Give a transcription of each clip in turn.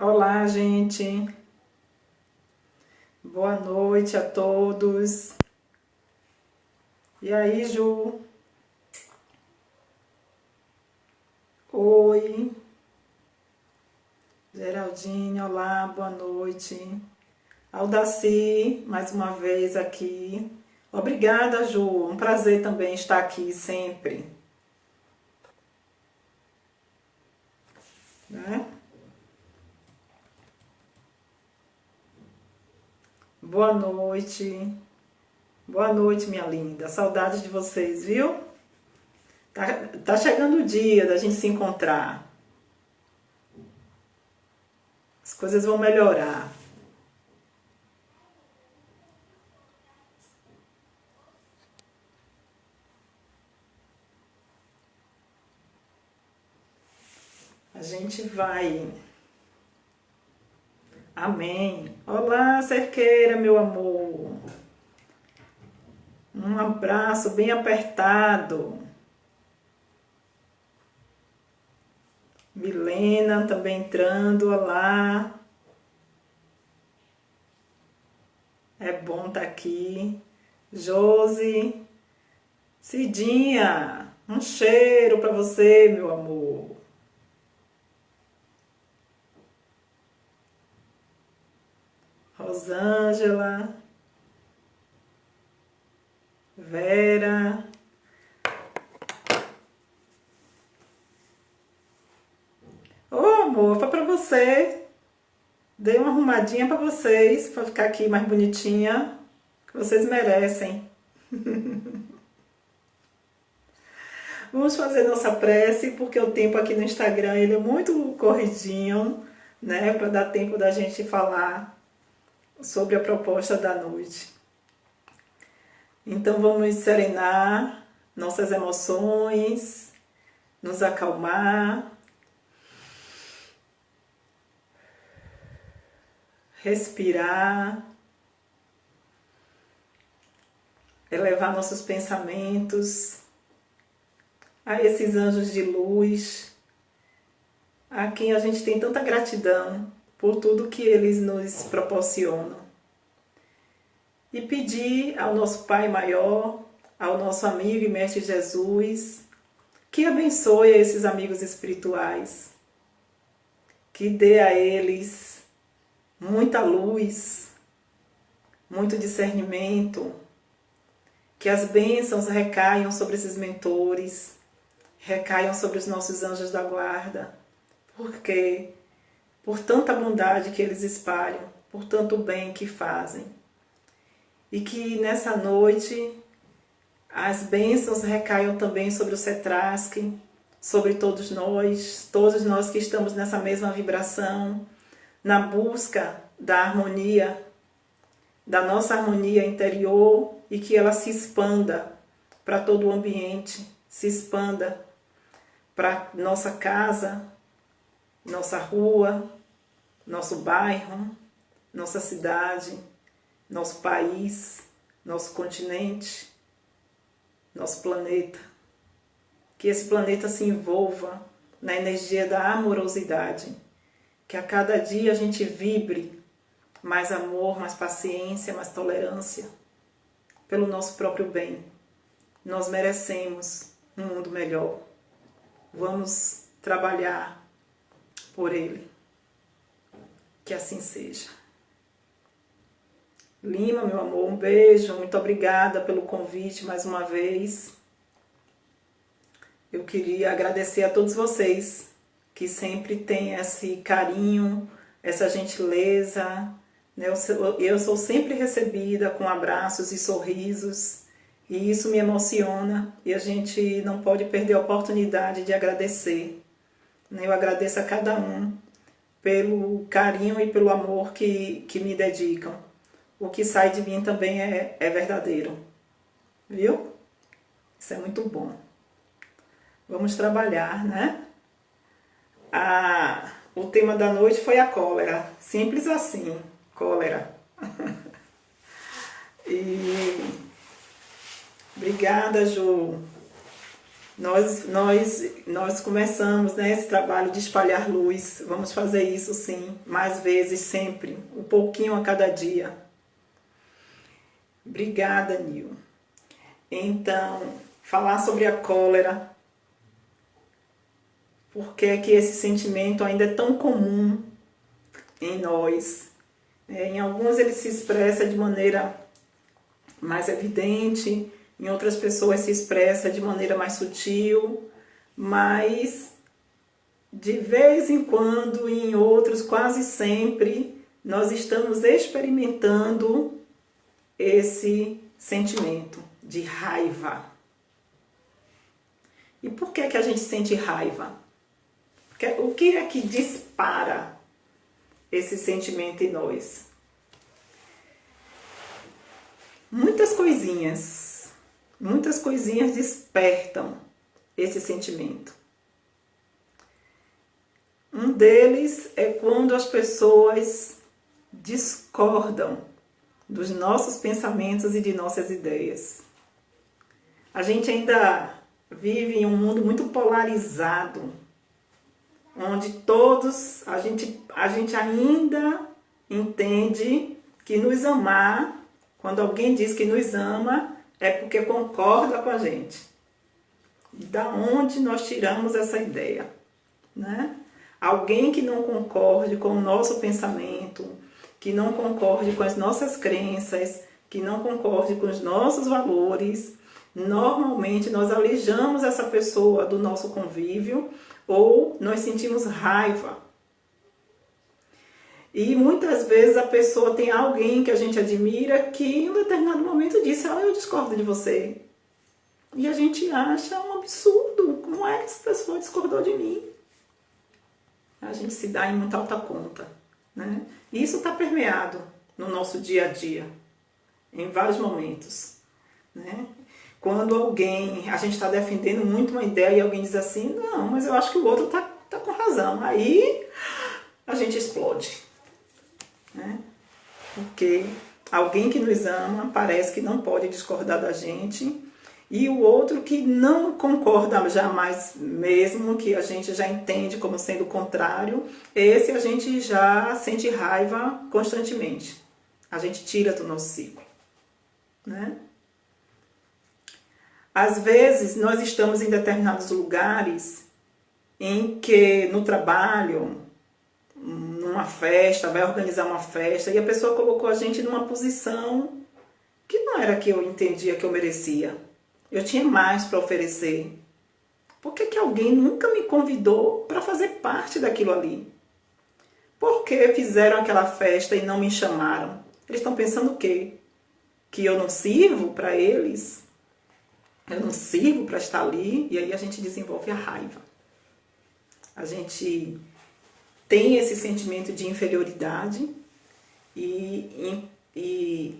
Olá, gente. Boa noite a todos. E aí, Ju? Oi. Geraldinho, olá, boa noite. Aldaci, mais uma vez aqui. Obrigada, Ju. Um prazer também estar aqui sempre, né? Boa noite. Boa noite, minha linda. Saudade de vocês, viu? Tá chegando o dia da gente se encontrar. As coisas vão melhorar. A gente vai. Amém. Olá, cerqueira, meu amor. Um abraço bem apertado. Milena também entrando. Olá. É bom estar aqui. Josi. Cidinha. Um cheiro para você, meu amor. Rosângela. Vera. Ô, amor, foi para você. Dei uma arrumadinha para vocês, para ficar aqui mais bonitinha, que vocês merecem. Vamos fazer nossa prece, porque o tempo aqui no Instagram ele é muito corridinho, né, para dar tempo da gente falar sobre a proposta da noite. Então vamos serenar nossas emoções, nos acalmar, respirar, elevar nossos pensamentos a esses anjos de luz, a quem a gente tem tanta gratidão por tudo que eles nos proporcionam. E pedir ao nosso Pai Maior, ao nosso amigo e Mestre Jesus, que abençoe esses amigos espirituais, que dê a eles muita luz, muito discernimento, que as bênçãos recaiam sobre esses mentores, recaiam sobre os nossos anjos da guarda, porque por tanta bondade que eles espalham, por tanto bem que fazem. E que nessa noite as bênçãos recaiam também sobre o Cetrasque, sobre todos nós que estamos nessa mesma vibração, na busca da harmonia, da nossa harmonia interior, e que ela se expanda para todo o ambiente, se expanda para nossa casa, nossa rua, nosso bairro, nossa cidade, nosso país, nosso continente, nosso planeta. Que esse planeta se envolva na energia da amorosidade, que a cada dia a gente vibre mais amor, mais paciência, mais tolerância, pelo nosso próprio bem. Nós merecemos um mundo melhor. Vamos trabalhar por ele. Que assim seja. Lima, meu amor, um beijo. Muito obrigada pelo convite mais uma vez. Eu queria agradecer a todos vocês que sempre têm esse carinho, essa gentileza. Eu sou sempre recebida com abraços e sorrisos, e isso me emociona, e a gente não pode perder a oportunidade de agradecer. Eu agradeço a cada um pelo carinho e pelo amor que me dedicam. O que sai de mim também é verdadeiro, viu? Isso é muito bom. Vamos trabalhar, né? O tema da noite foi a cólera, simples assim, cólera. E obrigada, Ju. Nós começamos, né, esse trabalho de espalhar luz. Vamos fazer isso sim, mais vezes, sempre, um pouquinho a cada dia. Obrigada, Nil. Então, falar sobre a cólera. Por que é que esse sentimento ainda é tão comum em nós? Em alguns ele se expressa de maneira mais evidente, em outras pessoas se expressa de maneira mais sutil, mas de vez em quando, e em outros quase sempre, nós estamos experimentando esse sentimento de raiva. E por que que a gente sente raiva? O que é que dispara esse sentimento em nós? Muitas coisinhas despertam esse sentimento. Um deles é quando as pessoas discordam dos nossos pensamentos e de nossas ideias. A gente ainda vive em um mundo muito polarizado, onde a gente ainda entende que nos amar, quando alguém diz que nos ama, é porque concorda com a gente. Da onde nós tiramos essa ideia, né? Alguém que não concorde com o nosso pensamento, que não concorde com as nossas crenças, que não concorde com os nossos valores, normalmente nós alijamos essa pessoa do nosso convívio ou nós sentimos raiva. E muitas vezes a pessoa tem alguém que a gente admira que em um determinado momento disse: eu discordo de você. E a gente acha um absurdo. Como é que essa pessoa discordou de mim? A gente se dá em muita alta conta, né? E isso está permeado no nosso dia a dia, em vários momentos, né? Quando a gente está defendendo muito uma ideia e alguém diz assim: não, mas eu acho que o outro tá com razão. Aí a gente explode, né? Porque alguém que nos ama parece que não pode discordar da gente, e o outro que não concorda jamais mesmo, que a gente já entende como sendo o contrário, esse a gente já sente raiva constantemente. A gente tira do nosso ciclo, né? Às vezes nós estamos em determinados lugares em que no trabalho, numa festa, vai organizar uma festa, e a pessoa colocou a gente numa posição que não era que eu entendia que eu merecia. Eu tinha mais para oferecer. Por que que alguém nunca me convidou para fazer parte daquilo ali? Por que fizeram aquela festa e não me chamaram? Eles estão pensando o quê? Que eu não sirvo para eles? Eu não sirvo para estar ali? E aí a gente desenvolve a raiva. A gente tem esse sentimento de inferioridade e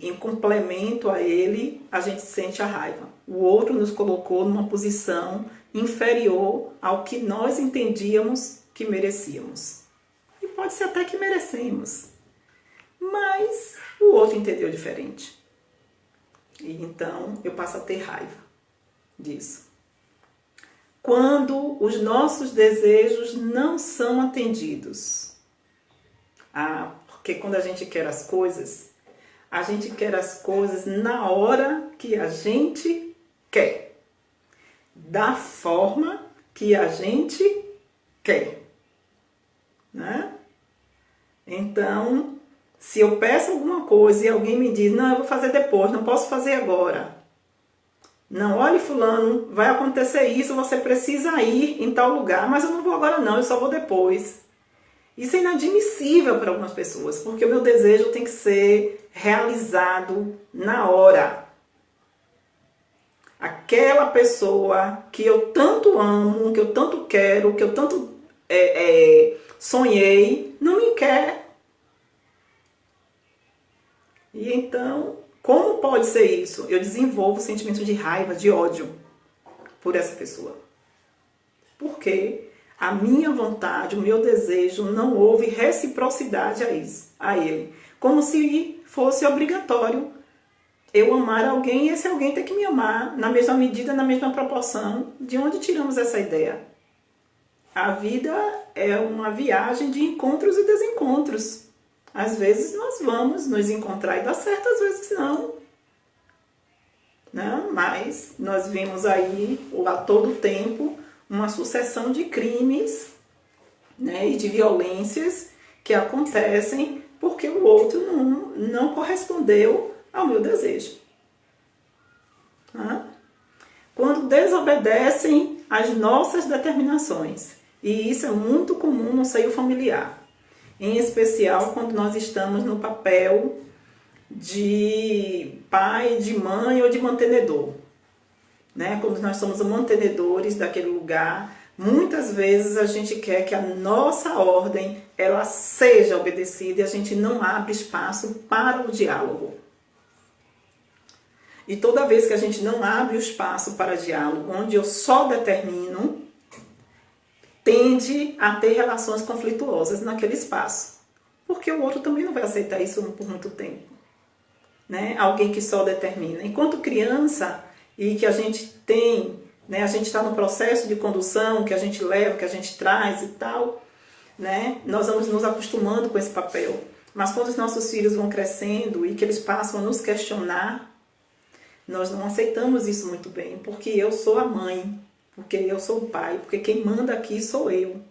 em complemento a ele, a gente sente a raiva. O outro nos colocou numa posição inferior ao que nós entendíamos que merecíamos. E pode ser até que merecemos, mas o outro entendeu diferente. E então eu passo a ter raiva disso. Quando os nossos desejos não são atendidos. Porque quando a gente quer as coisas na hora que a gente quer, da forma que a gente quer, né? Então, se eu peço alguma coisa e alguém me diz: não, eu vou fazer depois, não posso fazer agora. Não, olha, fulano, vai acontecer isso, você precisa ir em tal lugar, mas eu não vou agora não, eu só vou depois. Isso é inadmissível para algumas pessoas, porque o meu desejo tem que ser realizado na hora. Aquela pessoa que eu tanto amo, que eu tanto quero, que eu tanto sonhei, não me quer. E então, como pode ser isso? Eu desenvolvo sentimento de raiva, de ódio por essa pessoa. Por quê? A minha vontade, o meu desejo, não houve reciprocidade a ele. Como se fosse obrigatório eu amar alguém e esse alguém tem que me amar na mesma medida, na mesma proporção. De onde tiramos essa ideia? A vida é uma viagem de encontros e desencontros. Às vezes nós vamos nos encontrar e dá certo, às vezes não. Né? Mas nós vimos aí a todo tempo uma sucessão de crimes, né, e de violências que acontecem porque o outro não correspondeu ao meu desejo. Né? Quando desobedecem às nossas determinações. E isso é muito comum no seio familiar. Em especial quando nós estamos no papel de pai, de mãe ou de mantenedor. Né? Quando nós somos mantenedores daquele lugar, muitas vezes a gente quer que a nossa ordem ela seja obedecida e a gente não abre espaço para o diálogo. E toda vez que a gente não abre o espaço para diálogo, onde eu só determino, tende a ter relações conflituosas naquele espaço. Porque o outro também não vai aceitar isso por muito tempo. Né? Alguém que só determina. Enquanto criança, e que a gente tem, né, a gente está no processo de condução, que a gente leva, que a gente traz e tal, né, nós vamos nos acostumando com esse papel. Mas quando os nossos filhos vão crescendo e que eles passam a nos questionar, nós não aceitamos isso muito bem, porque eu sou a mãe, porque eu sou o pai, porque quem manda aqui sou eu.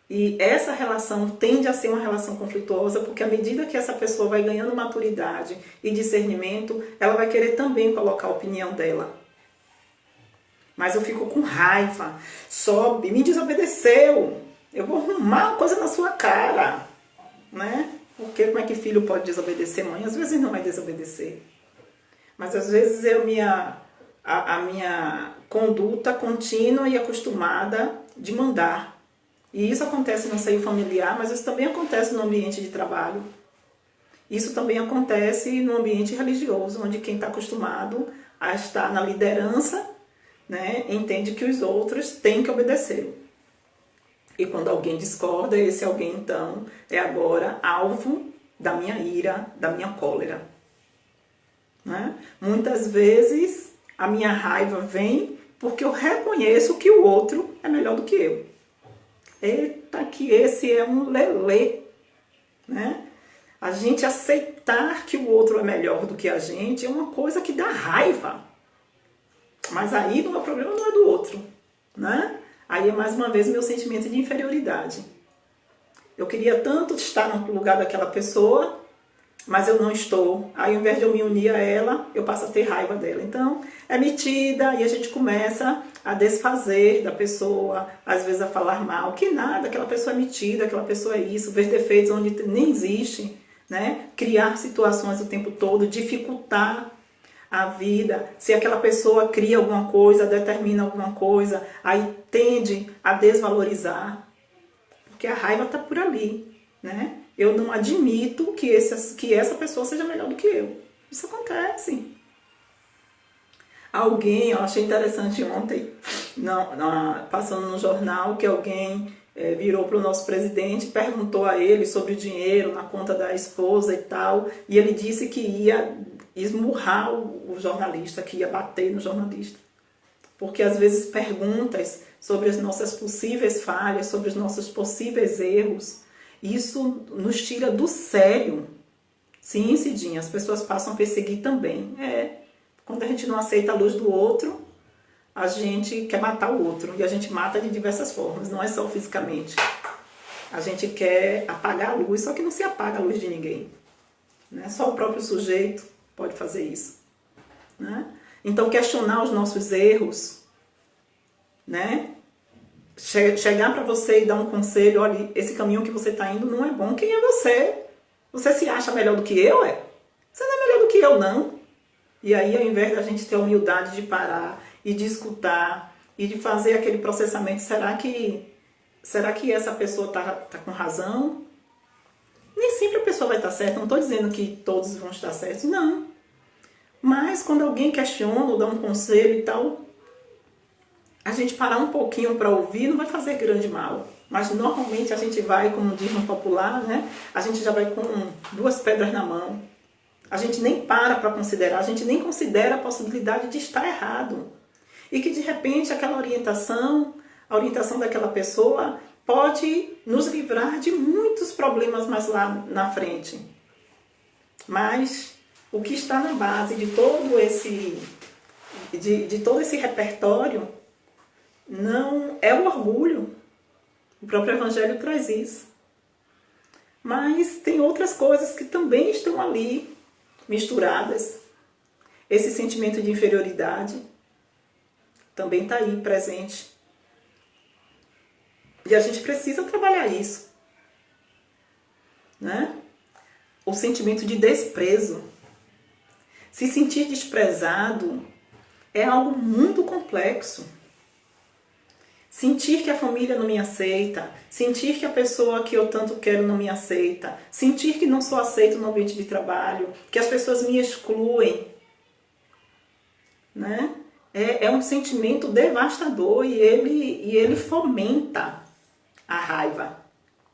E essa relação tende a ser uma relação conflituosa, porque à medida que essa pessoa vai ganhando maturidade e discernimento, ela vai querer também colocar a opinião dela. Mas eu fico com raiva, sobe, me desobedeceu, eu vou arrumar uma coisa na sua cara. Né? Porque como é que filho pode desobedecer mãe? Às vezes não vai desobedecer. Mas às vezes é a minha conduta contínua e acostumada de mandar. E isso acontece no seio familiar, mas isso também acontece no ambiente de trabalho. Isso também acontece no ambiente religioso, onde quem está acostumado a estar na liderança, né, entende que os outros têm que obedecer. E quando alguém discorda, esse alguém então é agora alvo da minha ira, da minha cólera. Né? Muitas vezes a minha raiva vem porque eu reconheço que o outro é melhor do que eu. Eita, que esse é um lelê, né? A gente aceitar que o outro é melhor do que a gente é uma coisa que dá raiva. Mas aí o problema não é do outro, né? Aí é mais uma vez meu sentimento de inferioridade. Eu queria tanto estar no lugar daquela pessoa, mas eu não estou. Aí, ao invés de eu me unir a ela, eu passo a ter raiva dela. Então, é metida e a gente começa a desfazer da pessoa, às vezes a falar mal. Que nada, aquela pessoa é metida, aquela pessoa é isso, ver defeitos onde nem existe, né? Criar situações o tempo todo, dificultar a vida. Se aquela pessoa cria alguma coisa, determina alguma coisa, aí tende a desvalorizar. Porque a raiva está por ali, né? Eu não admito que essa pessoa seja melhor do que eu. Isso acontece. Alguém, eu achei interessante ontem, passando no jornal, que alguém virou para o nosso presidente, perguntou a ele sobre o dinheiro na conta da esposa e tal, e ele disse que ia esmurrar o jornalista, que ia bater no jornalista. Porque às vezes perguntas sobre as nossas possíveis falhas, sobre os nossos possíveis erros, isso nos tira do sério. Sim, Cidinha, as pessoas passam a perseguir também. Quando a gente não aceita a luz do outro, a gente quer matar o outro. E a gente mata de diversas formas, não é só fisicamente. A gente quer apagar a luz, só que não se apaga a luz de ninguém. Né? Só o próprio sujeito pode fazer isso. Né? Então, questionar os nossos erros, né? Chegar para você e dar um conselho, olha, esse caminho que você está indo não é bom. Quem é você? Você se acha melhor do que eu, é? Você não é melhor do que eu, não. E aí, ao invés da gente ter a humildade de parar e de escutar e de fazer aquele processamento, será que essa pessoa tá com razão? Nem sempre a pessoa vai estar certa, não estou dizendo que todos vão estar certos, não. Mas quando alguém questiona ou dá um conselho e tal, a gente parar um pouquinho para ouvir não vai fazer grande mal. Mas normalmente a gente vai, como diz no popular, né? A gente já vai com 2 pedras na mão. A gente nem para considerar, a gente nem considera a possibilidade de estar errado. E que de repente aquela orientação, a orientação daquela pessoa pode nos livrar de muitos problemas mais lá na frente. Mas o que está na base de todo esse repertório não é o orgulho. O próprio Evangelho traz isso. Mas tem outras coisas que também estão ali misturadas. Esse sentimento de inferioridade também está aí presente. E a gente precisa trabalhar isso, né? O sentimento de desprezo. Se sentir desprezado é algo muito complexo. Sentir que a família não me aceita, sentir que a pessoa que eu tanto quero não me aceita, sentir que não sou aceito no ambiente de trabalho, que as pessoas me excluem, né? É um sentimento devastador e ele fomenta a raiva,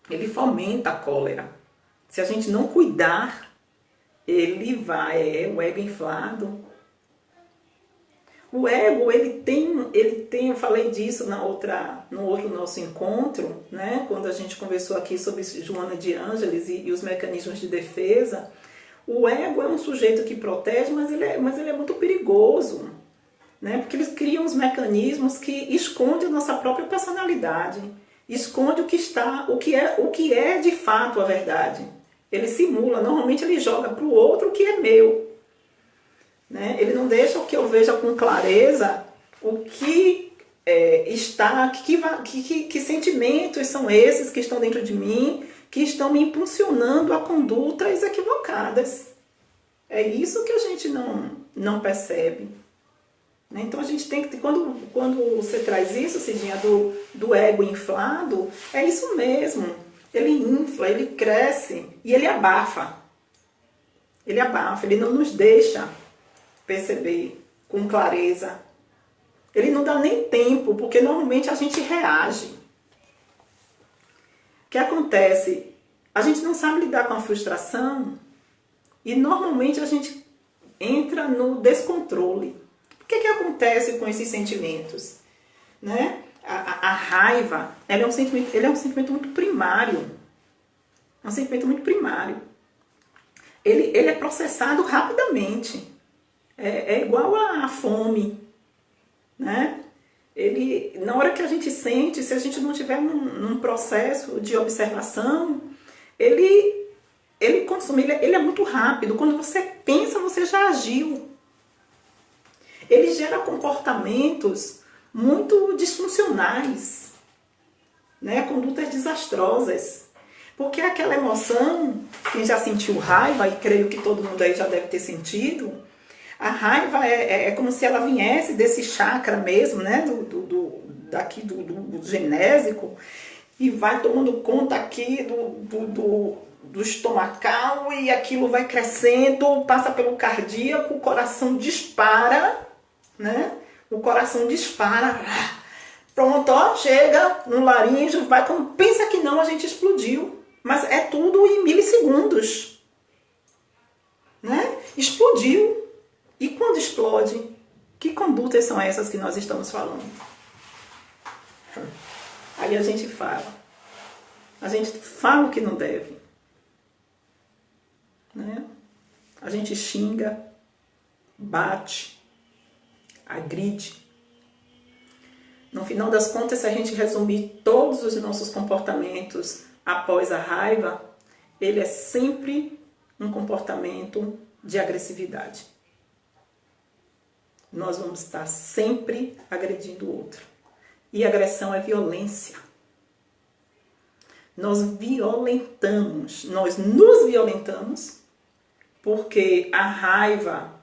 ele fomenta a cólera. Se a gente não cuidar, ele vai, o ego inflado. O ego, ele tem, eu falei disso no outro nosso encontro, né? Quando a gente conversou aqui sobre Joana de Ângeles e os mecanismos de defesa. O ego é um sujeito que protege, mas ele é muito perigoso, né? Porque eles criam os mecanismos que escondem a nossa própria personalidade, esconde o que é de fato a verdade. Ele simula, normalmente ele joga para o outro o que é meu. Né? Ele não deixa que eu veja com clareza o que que sentimentos são esses que estão dentro de mim, que estão me impulsionando a condutas equivocadas. É isso que a gente não percebe. Né? Então a gente tem que, quando você traz isso, Cidinha, do ego inflado, é isso mesmo. Ele infla, ele cresce e ele abafa. Ele abafa, ele não nos deixa perceber com clareza. Ele não dá nem tempo, porque normalmente a gente reage. O que acontece? A gente não sabe lidar com a frustração e normalmente a gente entra no descontrole. O que acontece com esses sentimentos? Né? A raiva, ele é um sentimento muito primário. É um sentimento muito primário. Ele é processado rapidamente. É igual a fome, né? Na hora que a gente sente, se a gente não tiver num processo de observação, ele consome, ele é muito rápido. Quando você pensa, você já agiu. Ele gera comportamentos muito disfuncionais, né? Condutas desastrosas. Porque aquela emoção, quem já sentiu raiva, e creio que todo mundo aí já deve ter sentido, a raiva é como se ela viesse desse chakra mesmo, né? Do genésico, e vai tomando conta aqui do estomacal, e aquilo vai crescendo, passa pelo cardíaco, o coração dispara, né? O coração dispara, pronto, ó, chega no laríngeo, vai, quando pensa que não, a gente explodiu. Mas é tudo em milissegundos, né? Explodiu. E quando explode, que condutas são essas que nós estamos falando? Aí a gente fala. A gente fala o que não deve. Né? A gente xinga, bate, agride. No final das contas, se a gente resumir todos os nossos comportamentos após a raiva, ele é sempre um comportamento de agressividade. Nós vamos estar sempre agredindo o outro. E agressão é violência. Nós nos violentamos, porque a raiva,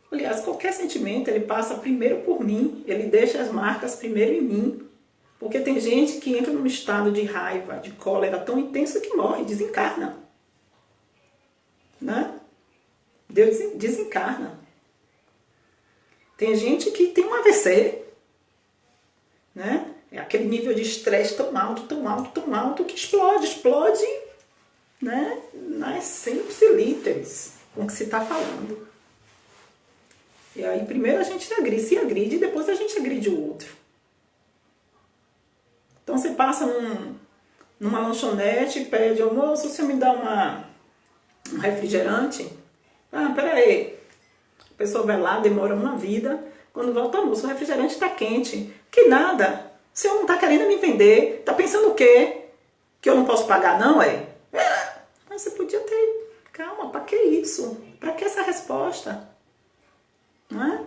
aliás, qualquer sentimento, ele passa primeiro por mim, ele deixa as marcas primeiro em mim. Porque tem gente que entra num estado de raiva, de cólera tão intenso que morre, desencarna. Né? Deus desencarna. Tem gente que tem um AVC, né? É aquele nível de estresse tão alto, tão alto, tão alto, que explode, né? Nas 100 ipsilíteres. com o que se está falando. E aí primeiro a gente se agride e depois a gente agride o outro. Então você passa numa lanchonete e pede, moço, o senhor me dá um refrigerante? Ah, peraí. A pessoa vai lá, demora uma vida. Quando volta, moço, o refrigerante está quente. Que nada. O senhor não está querendo me vender. Está pensando o quê? Que eu não posso pagar, não, é? Mas você podia ter... Calma, para que isso? Para que essa resposta? Não é?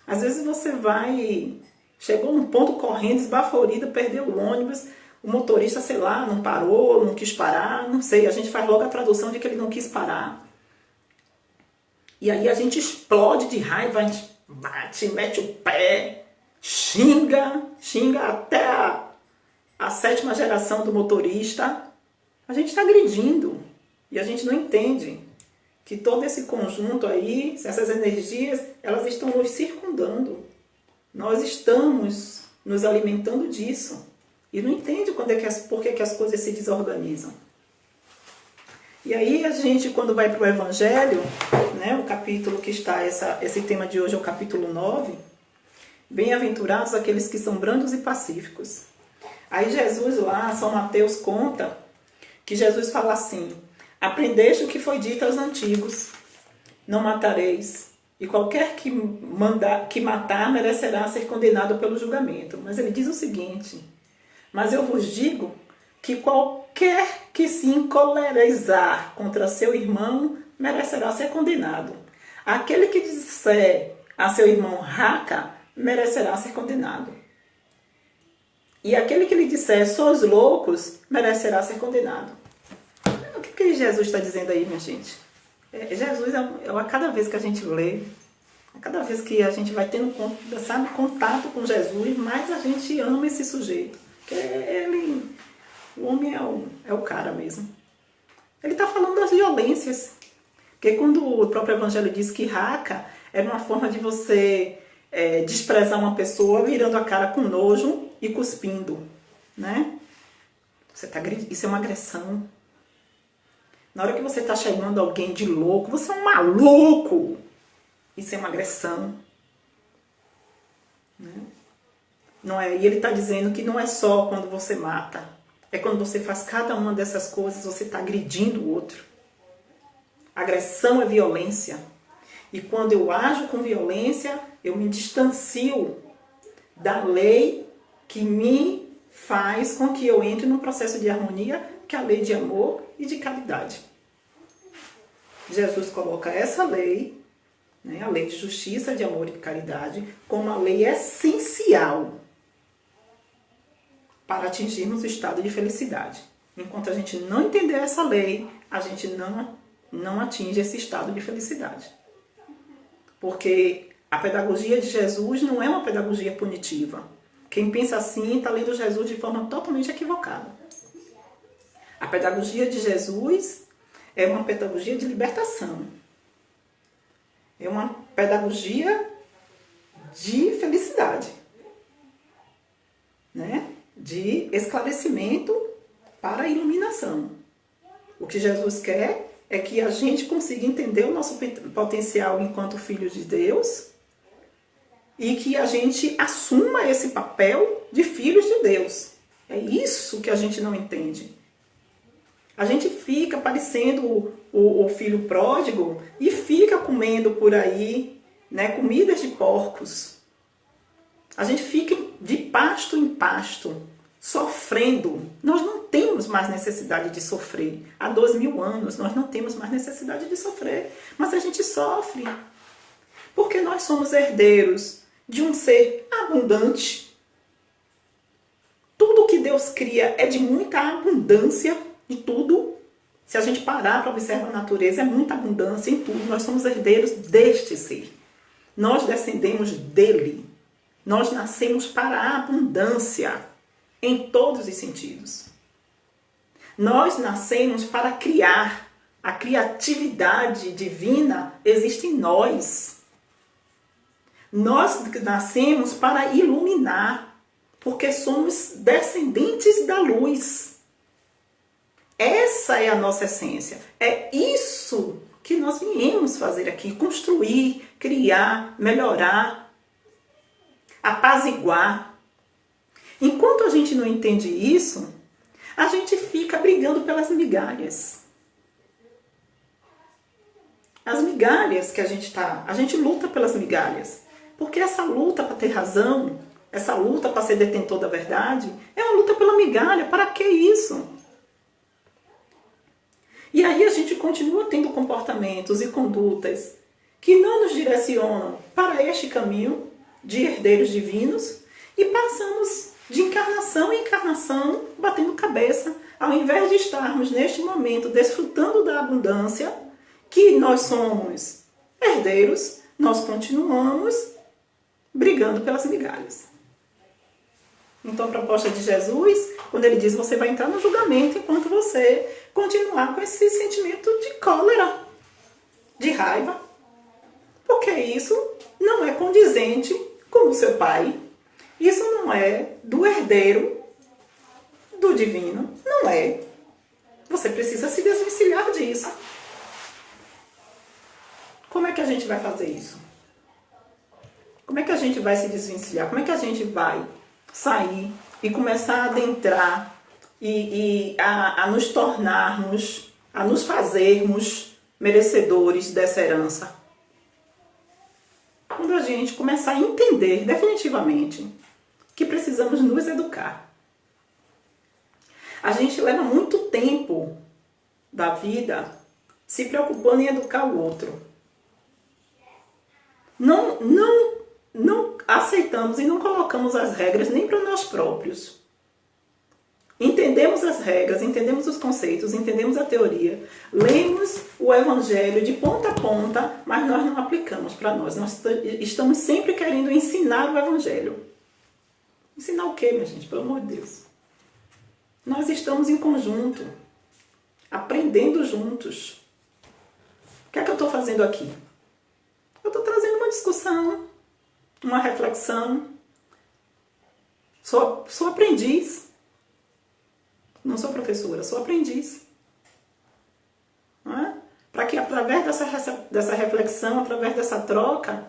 Às vezes você vai... Chegou num ponto correndo, esbaforida, perdeu o ônibus, o motorista, sei lá, não parou, não quis parar, não sei. A gente faz logo a tradução de que ele não quis parar. E aí a gente explode de raiva, a gente bate, mete o pé, xinga até a sétima geração do motorista. A gente está agredindo e a gente não entende que todo esse conjunto aí, essas energias, elas estão nos circundando. Nós estamos nos alimentando disso. E não entende por que as coisas se desorganizam. E aí a gente, quando vai para o Evangelho, né, o capítulo que está, esse tema de hoje é o capítulo 9, bem-aventurados aqueles que são brandos e pacíficos. Aí Jesus lá, São Mateus conta que Jesus fala assim, aprendeste o que foi dito aos antigos, não matareis, e qualquer que matar merecerá ser condenado pelo julgamento. Mas ele diz o seguinte, mas eu vos digo que qualquer que se encolerizar contra seu irmão merecerá ser condenado. Aquele que disser a seu irmão raca merecerá ser condenado. E aquele que lhe disser sois loucos merecerá ser condenado. O que Jesus está dizendo aí, minha gente? Jesus, a cada vez que a gente lê, a cada vez que a gente vai tendo contato com Jesus, mais a gente ama esse sujeito. Porque o homem é o cara mesmo. Ele está falando das violências. Porque quando o próprio Evangelho diz que raca era uma forma de você desprezar uma pessoa virando a cara com nojo e cuspindo. Né? Isso é uma agressão. Na hora que você está chamando alguém de louco, você é um maluco. Isso é uma agressão. Né? Não é? E ele está dizendo que não é só quando você mata. É quando você faz cada uma dessas coisas, você está agredindo o outro. Agressão é violência. E quando eu ajo com violência, eu me distancio da lei que me faz com que eu entre num processo de harmonia, que é a lei de amor e de caridade. Jesus coloca essa lei, né, a lei de justiça, de amor e de caridade, como a lei essencial para atingirmos o estado de felicidade. Enquanto a gente não entender essa lei, a gente não atinge esse estado de felicidade. Porque a pedagogia de Jesus não é uma pedagogia punitiva. Quem pensa assim está lendo Jesus de forma totalmente equivocada. A pedagogia de Jesus é uma pedagogia de libertação. É uma pedagogia de felicidade. Né? De esclarecimento para a iluminação. O que Jesus quer é que a gente consiga entender o nosso potencial enquanto filhos de Deus e que a gente assuma esse papel de filhos de Deus. É isso que a gente não entende. A gente fica parecendo o filho pródigo e fica comendo por aí, né, comidas de porcos. A gente fica de pasto em pasto, sofrendo. Nós não temos mais necessidade de sofrer. Há 2000 anos nós não temos mais necessidade de sofrer. Mas a gente sofre. Porque nós somos herdeiros de um ser abundante. Tudo que Deus cria é de muita abundância, de tudo. Se a gente parar para observar a natureza, é muita abundância em tudo. Nós somos herdeiros deste ser. Nós descendemos dele. Nós nascemos para a abundância, em todos os sentidos. Nós nascemos para criar. A criatividade divina existe em nós. Nós nascemos para iluminar, porque somos descendentes da luz. Essa é a nossa essência. É isso que nós viemos fazer aqui, construir, criar, melhorar, apaziguar. Enquanto a gente não entende isso, a gente fica brigando pelas migalhas. As migalhas que a gente luta pelas migalhas. Porque essa luta para ter razão, essa luta para ser detentor da verdade, é uma luta pela migalha. Para que isso? E aí a gente continua tendo comportamentos e condutas que não nos direcionam para este caminho de herdeiros divinos e passamos de encarnação em encarnação batendo cabeça, ao invés de estarmos neste momento desfrutando da abundância que nós somos herdeiros, nós continuamos brigando pelas migalhas. Então a proposta de Jesus, quando ele diz você vai entrar no julgamento enquanto você continuar com esse sentimento de cólera, de raiva, porque isso não é condizente com o seu pai, isso não é do herdeiro do divino, não é. Você precisa se desvencilhar disso. Como é que a gente vai fazer isso? Como é que a gente vai se desvencilhar? Como é que a gente vai sair e começar a adentrar e a nos tornarmos, a nos fazermos merecedores dessa herança? Quando a gente começar a entender definitivamente que precisamos nos educar. A gente leva muito tempo da vida se preocupando em educar o outro. Não aceitamos e não colocamos as regras nem para nós próprios. Entendemos as regras, entendemos os conceitos, entendemos a teoria, lemos o Evangelho de ponta a ponta, mas nós não aplicamos para nós. Nós estamos sempre querendo ensinar o Evangelho. Ensinar o quê, minha gente? Pelo amor de Deus. Nós estamos em conjunto, aprendendo juntos. O que é que eu estou fazendo aqui? Eu estou trazendo uma discussão, uma reflexão. Sou aprendiz. Não sou professora, sou aprendiz. Para que através dessa reflexão, através dessa troca,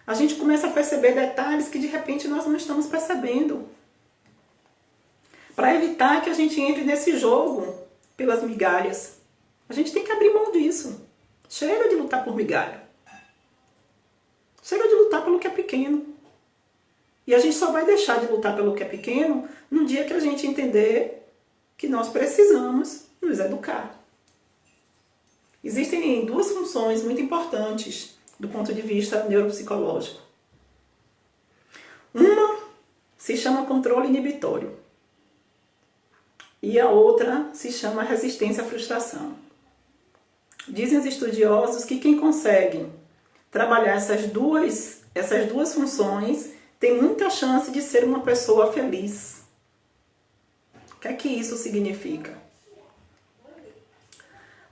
a gente comece a perceber detalhes que de repente nós não estamos percebendo. Para evitar que a gente entre nesse jogo pelas migalhas. A gente tem que abrir mão disso. Chega de lutar por migalha. Chega de lutar pelo que é pequeno. E a gente só vai deixar de lutar pelo que é pequeno no dia que a gente entender que nós precisamos nos educar. Existem duas funções muito importantes do ponto de vista neuropsicológico. Uma se chama controle inibitório e a outra se chama resistência à frustração. Dizem os estudiosos que quem consegue trabalhar essas duas funções tem muita chance de ser uma pessoa feliz. O que é que isso significa?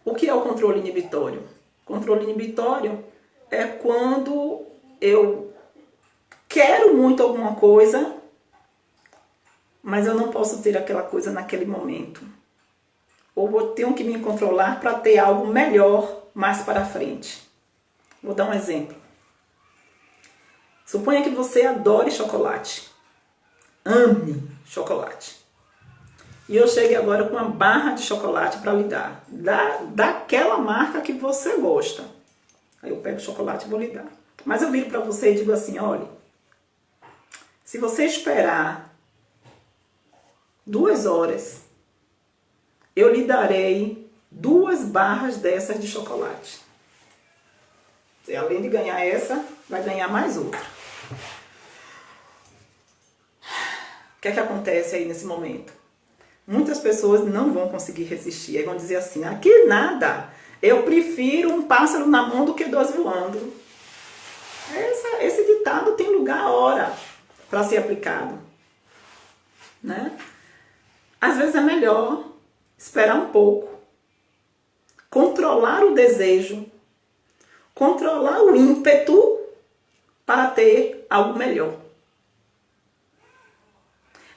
O que é o controle inibitório? Controle inibitório é quando eu quero muito alguma coisa, mas eu não posso ter aquela coisa naquele momento. Ou eu tenho que me controlar para ter algo melhor mais para frente. Vou dar um exemplo. Suponha que você adore chocolate. Ame chocolate. E eu cheguei agora com uma barra de chocolate para lhe dar. Daquela marca que você gosta. Aí eu pego o chocolate e vou lhe dar. Mas eu viro para você e digo assim, olha, se você esperar 2 horas, eu lhe darei 2 barras dessas de chocolate. E além de ganhar essa, vai ganhar mais outra. O que é que acontece aí nesse momento? Muitas pessoas não vão conseguir resistir. Aí vão dizer assim, aqui nada. Eu prefiro um pássaro na mão do que 2 voando. Esse ditado tem lugar, hora, para ser aplicado. Né? Às vezes é melhor esperar um pouco. Controlar o desejo. Controlar o ímpeto para ter algo melhor.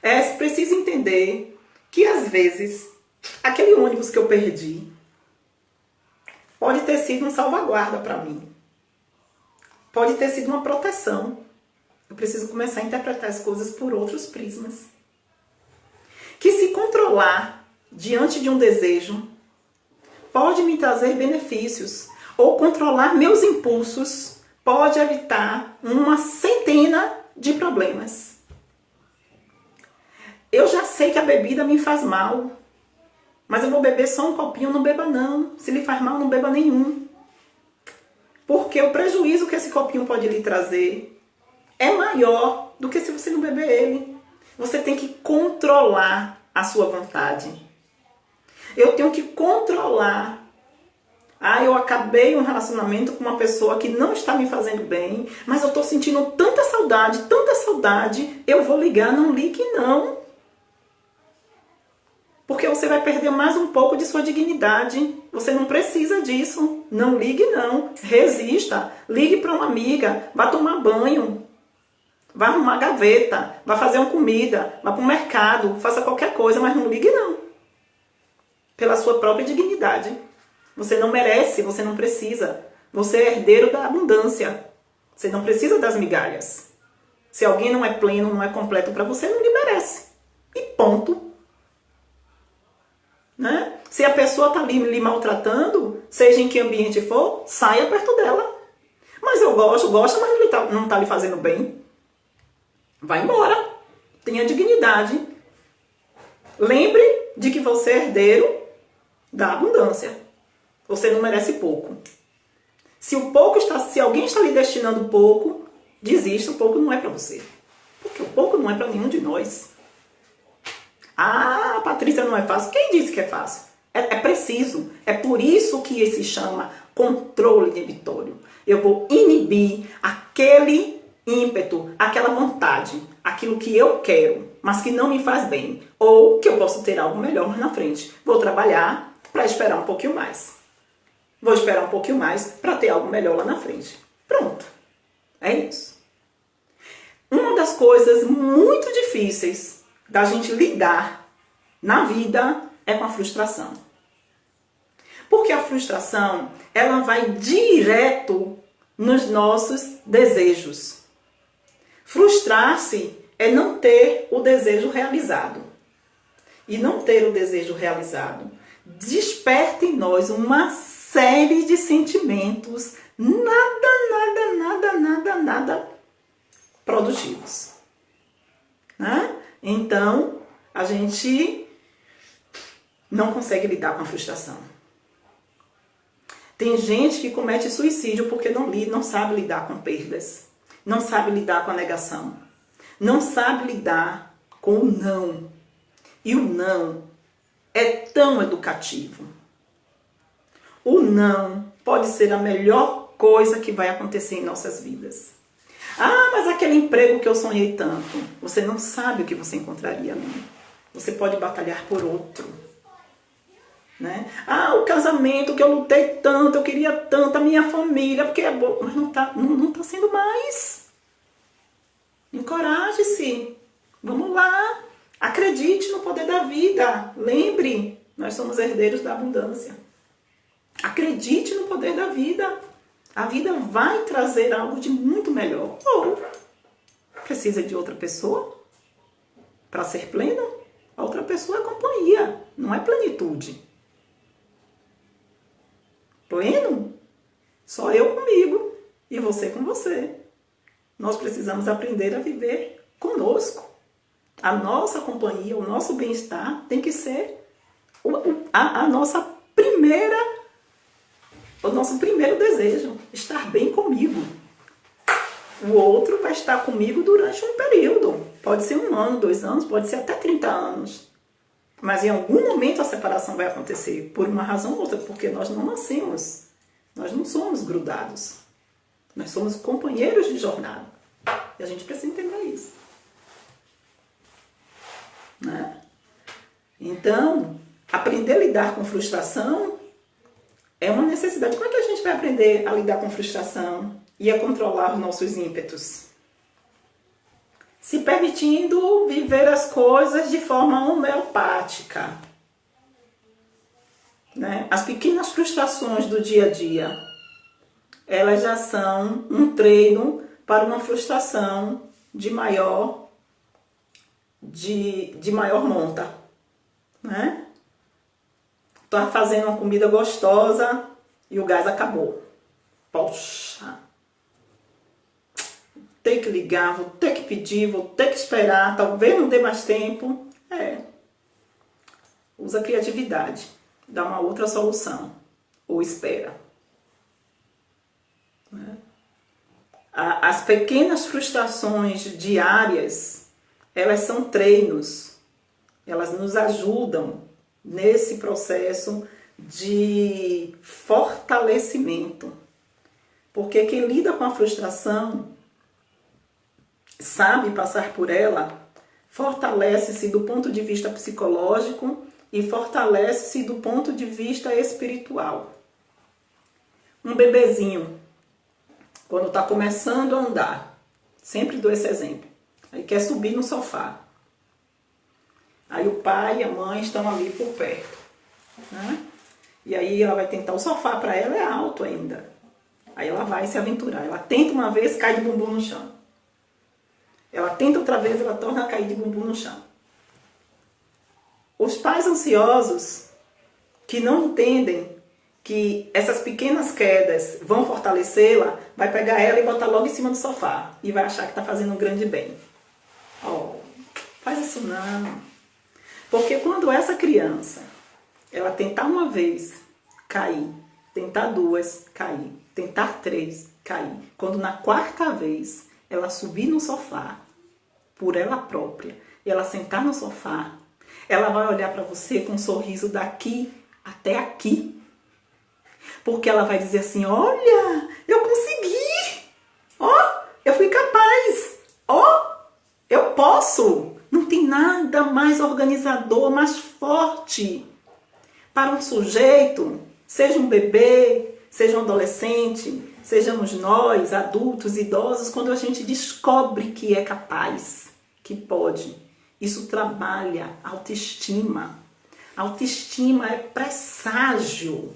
É preciso entender que às vezes aquele ônibus que eu perdi pode ter sido uma salvaguarda para mim. Pode ter sido uma proteção. Eu preciso começar a interpretar as coisas por outros prismas. Que se controlar diante de um desejo pode me trazer benefícios, ou controlar meus impulsos pode evitar uma centena de problemas. Eu já sei que a bebida me faz mal, mas eu vou beber só um copinho, não beba não. Se lhe faz mal, não beba nenhum. Porque o prejuízo que esse copinho pode lhe trazer é maior do que se você não beber ele. Você tem que controlar a sua vontade. Eu tenho que controlar. Eu acabei um relacionamento com uma pessoa que não está me fazendo bem, mas eu estou sentindo tanta saudade, eu vou ligar, não ligue não. Porque você vai perder mais um pouco de sua dignidade. Você não precisa disso. Não ligue não. Resista. Ligue para uma amiga. Vá tomar banho. Vá arrumar gaveta. Vá fazer uma comida. Vá para o mercado. Faça qualquer coisa, mas não ligue não. Pela sua própria dignidade. Você não merece, você não precisa. Você é herdeiro da abundância. Você não precisa das migalhas. Se alguém não é pleno, não é completo para você, não lhe merece. E ponto. Né? Se a pessoa está lhe maltratando, seja em que ambiente for, saia perto dela. Mas eu gosto, mas não está lhe fazendo bem. Vai embora. Tenha dignidade. Lembre de que você é herdeiro da abundância. Você não merece pouco. Se alguém está lhe destinando pouco, desista, o pouco não é para você. Porque o pouco não é para nenhum de nós. Patrícia, não é fácil. Quem disse que é fácil? É preciso. É por isso que se chama controle inibitório. Eu vou inibir aquele ímpeto, aquela vontade, aquilo que eu quero, mas que não me faz bem. Ou que eu posso ter algo melhor mais na frente. Vou trabalhar para esperar um pouquinho mais. Vou esperar um pouquinho mais para ter algo melhor lá na frente. Pronto. É isso. Uma das coisas muito difíceis da gente lidar na vida é com a frustração. Porque a frustração, ela vai direto nos nossos desejos. Frustrar-se é não ter o desejo realizado. E não ter o desejo realizado desperta em nós uma série de sentimentos nada produtivos. Né? Então, a gente não consegue lidar com a frustração. Tem gente que comete suicídio porque não sabe lidar com perdas. Não sabe lidar com a negação. Não sabe lidar com o não. E o não é tão educativo. O não pode ser a melhor coisa que vai acontecer em nossas vidas. Mas aquele emprego que eu sonhei tanto, você não sabe o que você encontraria ali. Você pode batalhar por outro. Né? O casamento que eu lutei tanto, eu queria tanto, a minha família, porque é bom, mas não tá sendo mais. Encoraje-se. Vamos lá. Acredite no poder da vida. Lembre, nós somos herdeiros da abundância. Acredite no poder da vida. A vida vai trazer algo de muito melhor. Ou precisa de outra pessoa para ser pleno? A outra pessoa é companhia, não é plenitude. Pleno? Só eu comigo e você com você. Nós precisamos aprender a viver conosco. A nossa companhia, o nosso bem-estar tem que ser a nossa o nosso primeiro desejo, estar bem comigo. O outro vai estar comigo durante um período. Pode ser 1 ano, 2 anos, pode ser até 30 anos. Mas em algum momento a separação vai acontecer, por uma razão ou outra, porque nós não nascemos. Nós não somos grudados. Nós somos companheiros de jornada. E a gente precisa entender isso. Né? Então, aprender a lidar com frustração é uma necessidade. Como é que a gente vai aprender a lidar com frustração e a controlar os nossos ímpetos? Se permitindo viver as coisas de forma homeopática. né? As pequenas frustrações do dia a dia, elas já são um treino para uma frustração de maior monta, né? Tá fazendo uma comida gostosa e o gás acabou. Poxa! Ter que ligar, vou ter que pedir, vou ter que esperar, talvez não dê mais tempo. Usa a criatividade, dá uma outra solução, ou espera. Né? As pequenas frustrações diárias, elas são treinos, elas nos ajudam nesse processo de fortalecimento. Porque quem lida com a frustração, sabe passar por ela, fortalece-se do ponto de vista psicológico e fortalece-se do ponto de vista espiritual. Um bebezinho, quando está começando a andar, sempre dou esse exemplo, aí quer subir no sofá. Aí o pai e a mãe estão ali por perto, né? E aí ela vai tentar, o sofá para ela é alto ainda. Aí ela vai se aventurar, ela tenta uma vez, cai de bumbum no chão. Ela tenta outra vez, ela torna a cair de bumbum no chão. Os pais ansiosos que não entendem que essas pequenas quedas vão fortalecê-la, vai pegar ela e botar logo em cima do sofá e vai achar que está fazendo um grande bem. Faz isso não. Porque quando essa criança, ela tentar uma vez, cair, tentar duas, cair, tentar três, cair, quando na quarta vez ela subir no sofá, por ela própria, e ela sentar no sofá, ela vai olhar para você com um sorriso daqui até aqui. Porque ela vai dizer assim, olha, eu consegui, eu fui capaz, eu posso. Não tem nada mais organizador, mais forte para um sujeito, seja um bebê, seja um adolescente, sejamos nós, adultos, idosos, quando a gente descobre que é capaz, que pode. Isso trabalha autoestima. Autoestima é presságio,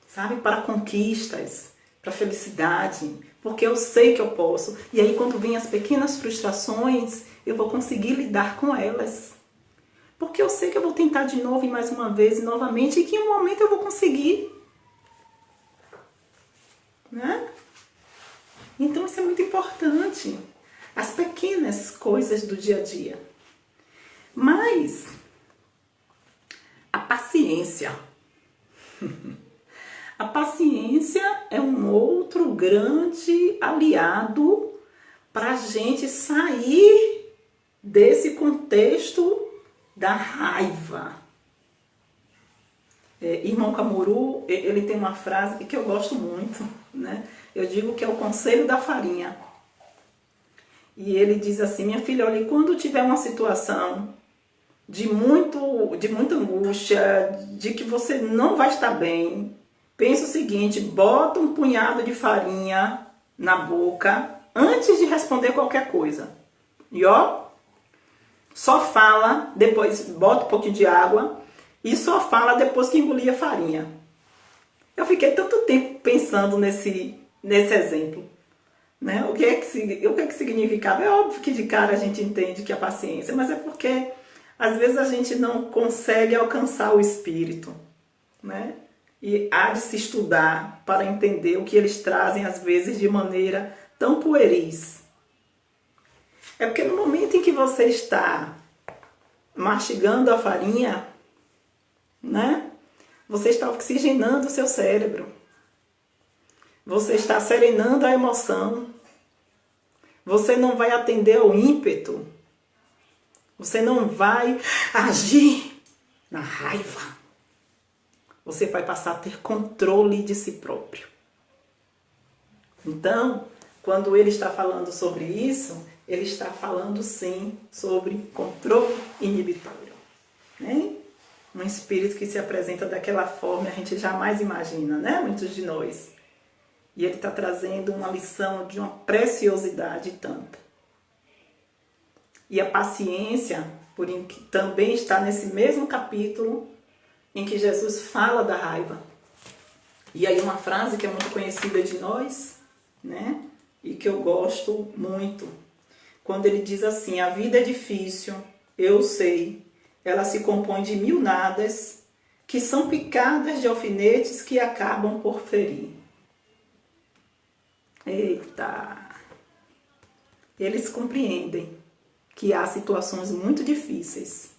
sabe, para conquistas, para felicidade, porque eu sei que eu posso. E aí quando vem as pequenas frustrações, eu vou conseguir lidar com elas. Porque eu sei que eu vou tentar de novo e mais uma vez e novamente e que em um momento eu vou conseguir. Né? Então isso é muito importante. As pequenas coisas do dia a dia. Mas a paciência. A paciência é um outro grande aliado para a gente sair desse contexto da raiva. Irmão Camuru, ele tem uma frase que eu gosto muito, né? Eu digo que é o conselho da farinha. E ele diz assim, minha filha, olha, quando tiver uma situação de muita angústia, de que você não vai estar bem, pensa o seguinte, bota um punhado de farinha na boca antes de responder qualquer coisa. E só fala, depois bota um pouquinho de água e só fala depois que engolir a farinha. Eu fiquei tanto tempo pensando nesse exemplo. Né? O que é que significava? É óbvio que de cara a gente entende que é paciência, mas é porque às vezes a gente não consegue alcançar o espírito, né? E há de se estudar para entender o que eles trazem às vezes de maneira tão pueris. É porque no momento em que você está mastigando a farinha, né? Você está oxigenando o seu cérebro. Você está serenando a emoção. Você não vai atender ao ímpeto. Você não vai agir na raiva. Você vai passar a ter controle de si próprio. Então, quando ele está falando sobre isso, ele está falando sim sobre controle inibitório. Né? Um espírito que se apresenta daquela forma a gente jamais imagina, né? Muitos de nós. E ele está trazendo uma lição de uma preciosidade tanta. E a paciência também está nesse mesmo capítulo, em que Jesus fala da raiva. E aí uma frase que é muito conhecida de nós, né? E que eu gosto muito. Quando ele diz assim: a vida é difícil, eu sei. Ela se compõe de mil nadas, que são picadas de alfinetes que acabam por ferir. Eita! Eles compreendem que há situações muito difíceis.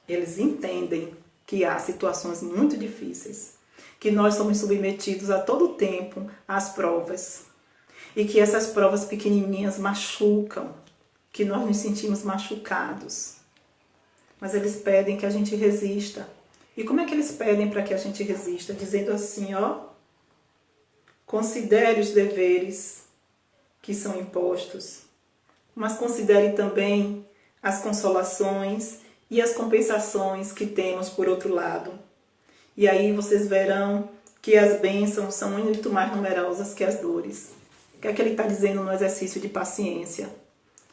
Eles entendem que há situações muito difíceis, que nós somos submetidos a todo tempo às provas e que essas provas pequenininhas machucam, que nós nos sentimos machucados. Mas eles pedem que a gente resista. E como é que eles pedem para que a gente resista? Dizendo assim, ó: considere os deveres que são impostos, mas considere também as consolações e as compensações que temos por outro lado. E aí vocês verão que as bênçãos são muito mais numerosas que as dores. O que é que ele está dizendo no exercício de paciência?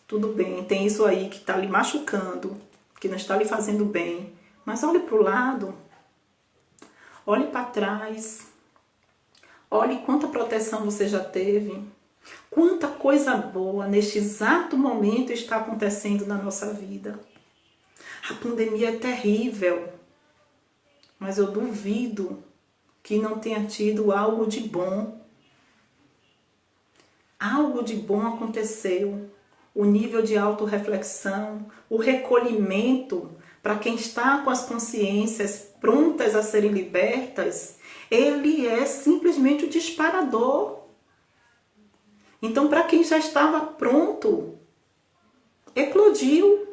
Tudo bem, tem isso aí que está lhe machucando, que não está lhe fazendo bem, mas olhe para o lado, olhe para trás, olhe quanta proteção você já teve, quanta coisa boa neste exato momento está acontecendo na nossa vida. A pandemia é terrível, mas eu duvido que não tenha tido algo de bom. Algo de bom aconteceu. O nível de autorreflexão, o recolhimento para quem está com as consciências prontas a serem libertas, ele é simplesmente o disparador. Então, para quem já estava pronto, eclodiu.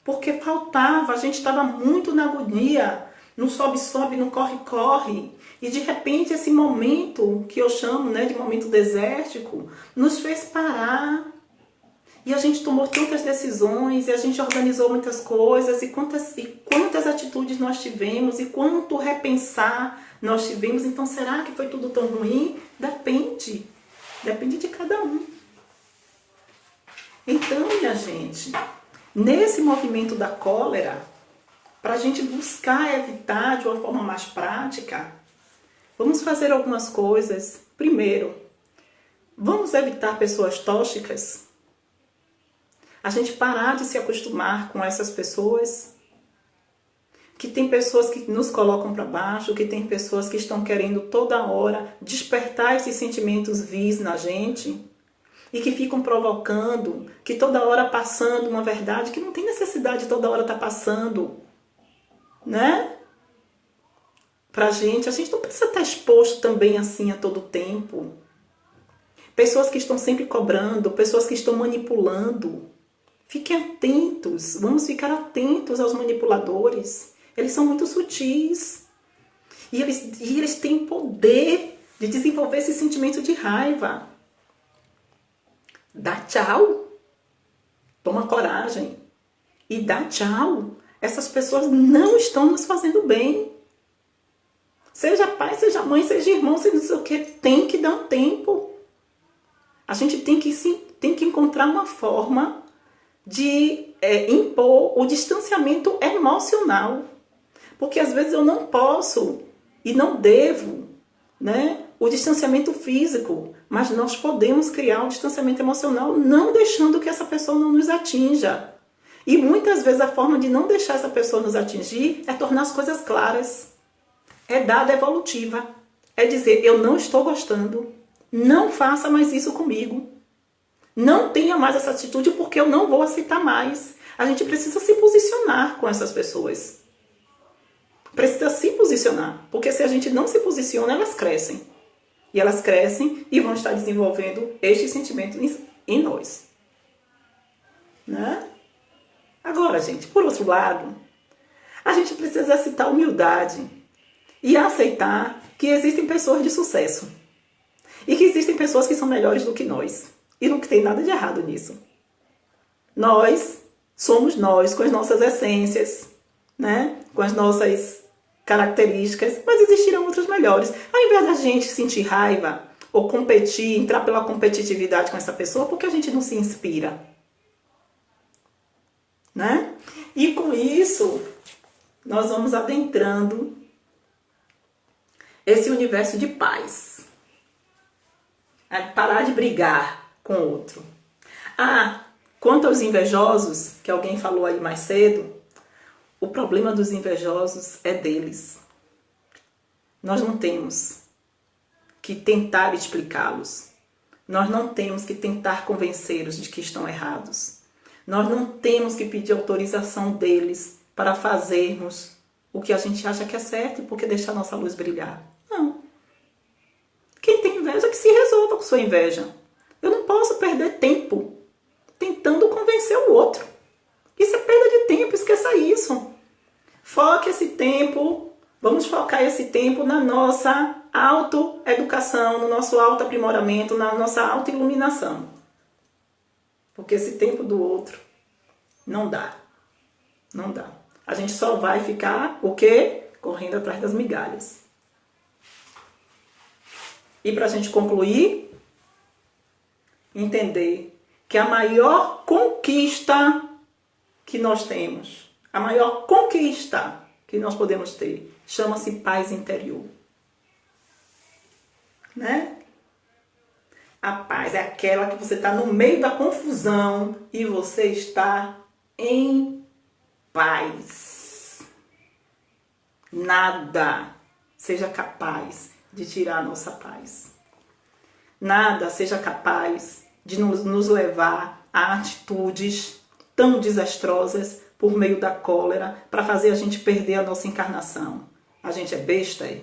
Porque faltava, a gente estava muito na agonia, no sobe-sobe, no corre-corre. E de repente esse momento, que eu chamo, né, de momento desértico, nos fez parar. E a gente tomou tantas decisões, e a gente organizou muitas coisas, e quantas atitudes nós tivemos, e quanto repensar nós tivemos. Então, será que foi tudo tão ruim? Depende. Depende de cada um. Então, minha gente, nesse movimento da cólera, para a gente buscar evitar de uma forma mais prática, vamos fazer algumas coisas. Primeiro, vamos evitar pessoas tóxicas. A gente parar de se acostumar com essas pessoas, que tem pessoas que nos colocam para baixo, que tem pessoas que estão querendo toda hora despertar esses sentimentos vis na gente e que ficam provocando, que toda hora passando uma verdade que não tem necessidade de toda hora estar passando, né? Pra gente, a gente não precisa estar exposto também assim a todo tempo. Pessoas que estão sempre cobrando, pessoas que estão manipulando. Fiquem atentos, vamos ficar atentos aos manipuladores. Eles são muito sutis. E eles têm poder de desenvolver esse sentimento de raiva. Dá tchau. Toma coragem. E dá tchau. Essas pessoas não estão nos fazendo bem. Seja pai, seja mãe, seja irmão, seja não sei o que. Tem que dar um tempo. A gente tem que encontrar uma forma de impor o distanciamento emocional. Porque às vezes eu não posso e não devo, né, o distanciamento físico, mas nós podemos criar um distanciamento emocional não deixando que essa pessoa não nos atinja. E muitas vezes a forma de não deixar essa pessoa nos atingir é tornar as coisas claras. É dada evolutiva. É dizer, eu não estou gostando, não faça mais isso comigo. Não tenha mais essa atitude porque eu não vou aceitar mais. A gente precisa se posicionar com essas pessoas. Precisa se posicionar. Porque se a gente não se posiciona, elas crescem. E elas crescem e vão estar desenvolvendo este sentimento em nós. Né? Agora, gente, por outro lado, a gente precisa exercitar humildade e aceitar que existem pessoas de sucesso. E que existem pessoas que são melhores do que nós. E não tem nada de errado nisso. Nós somos nós, com as nossas essências, né? Com as nossas características, mas existirão outras melhores. Ao invés da gente sentir raiva ou competir, entrar pela competitividade com essa pessoa, por que a gente não se inspira? Né? E com isso, nós vamos adentrando esse universo de paz. É parar de brigar com o outro. Quanto aos invejosos, que alguém falou aí mais cedo, o problema dos invejosos é deles. Nós não temos que tentar explicá-los. Nós não temos que tentar convencê-los de que estão errados. Nós não temos que pedir autorização deles para fazermos o que a gente acha que é certo, porque deixar nossa luz brilhar. Não. Quem tem inveja que se resolva com sua inveja. Eu não posso perder tempo tentando convencer o outro. Isso é perda de tempo, esqueça isso. Foque esse tempo, vamos focar esse tempo na nossa autoeducação, no nosso autoaprimoramento, na nossa autoiluminação. Porque esse tempo do outro não dá. Não dá. A gente só vai ficar, o quê? Correndo atrás das migalhas. E para a gente concluir, entender que a maior conquista que nós temos, a maior conquista que nós podemos ter, chama-se paz interior. Né? A paz é aquela que você está no meio da confusão e você está em paz. Nada seja capaz de tirar a nossa paz. Nada seja capaz de nos levar a atitudes tão desastrosas por meio da cólera para fazer a gente perder a nossa encarnação. A gente é besta, é?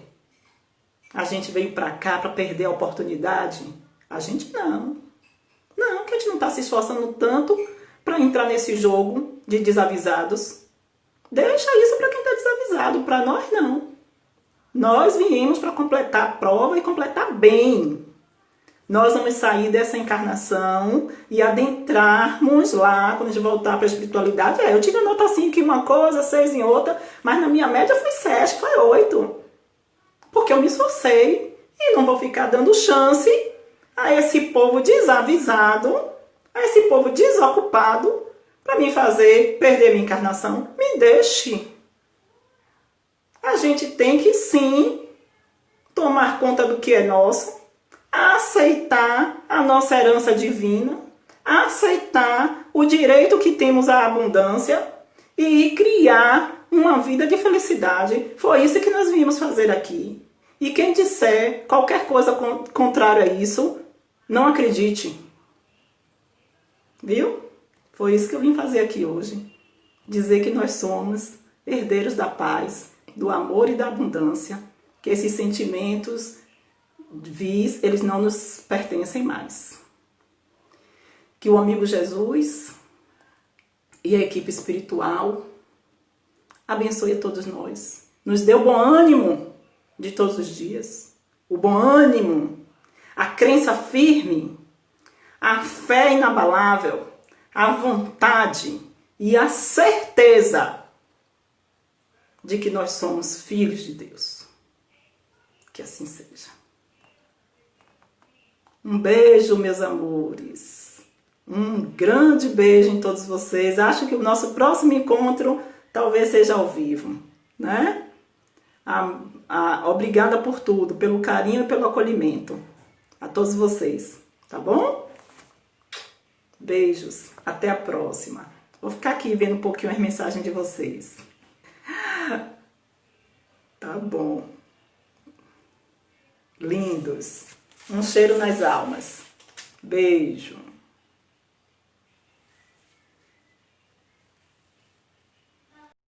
A gente veio para cá para perder a oportunidade? A gente não. Não, que a gente não está se esforçando tanto para entrar nesse jogo de desavisados. Deixa isso para quem está desavisado, para nós não. Nós viemos para completar a prova e completar bem. Nós vamos sair dessa encarnação e adentrarmos lá, quando a gente voltar para a espiritualidade. Eu tive nota 5 em uma coisa, 6 em outra, mas na minha média foi 7, foi 8. Porque eu me esforcei e não vou ficar dando chance a esse povo desavisado, a esse povo desocupado, para me fazer perder minha encarnação. Me deixe. A gente tem que sim tomar conta do que é nosso, aceitar a nossa herança divina, aceitar o direito que temos à abundância e criar uma vida de felicidade. Foi isso que nós viemos fazer aqui. E quem disser qualquer coisa contrária a isso, não acredite. Viu? Foi isso que eu vim fazer aqui hoje. Dizer que nós somos herdeiros da paz, do amor e da abundância, que esses sentimentos vis, eles não nos pertencem mais. Que o amigo Jesus e a equipe espiritual abençoe a todos nós. Nos dê o bom ânimo de todos os dias, o bom ânimo, a crença firme, a fé inabalável, a vontade e a certeza de que nós somos filhos de Deus. Que assim seja. Um beijo, meus amores. Um grande beijo em todos vocês. Acho que o nosso próximo encontro talvez seja ao vivo, né? Obrigada por tudo, pelo carinho e pelo acolhimento. A todos vocês, tá bom? Beijos. Até a próxima. Vou ficar aqui vendo um pouquinho as mensagens de vocês. Tá bom. Lindos. Um cheiro nas almas. Beijo.